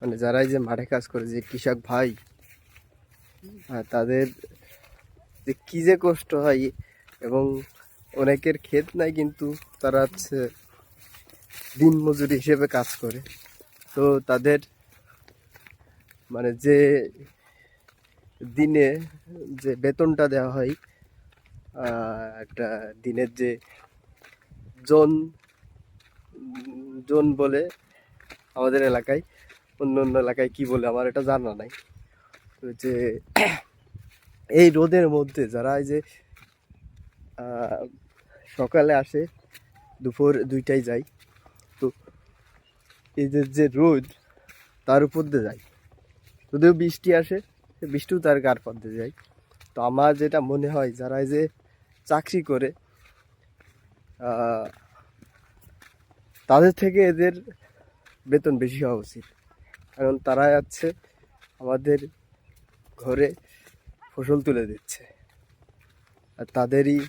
মানে যারা এই যে মাঠে কাজ করে, যে কৃষক ভাই, তাদের যে কি যে কষ্ট হয়। এবং অনেকের ক্ষেত নাই, কিন্তু তারা হচ্ছে দিন মজুরি হিসেবে কাজ করে। তো তাদের মানে যে দিনে যে বেতনটা দেওয়া হয়, একটা দিনের যে জন জন বলে আমাদের এলাকায়, অন্য অন্য এলাকায় কি বলে আমার এটা জানা নাই। তো যে এই রোদের মধ্যে যারা এই যে সকালে আসে, দুপুর 2টায় যায়, তো এই যে যে রোদ, তার উপর দিয়ে যায়। যদিও বৃষ্টি আসে, বৃষ্টিও তার গার পর দিয়ে যায়। তো আমার যেটা মনে হয়, যারা এই যে চাকরি করে, তাদের থেকে এদের বেতন বেশি হওয়া উচিত। কারণ তারা যাচ্ছে আমাদের ঘরে ফসল তুলে দিচ্ছে, আর তাদেরই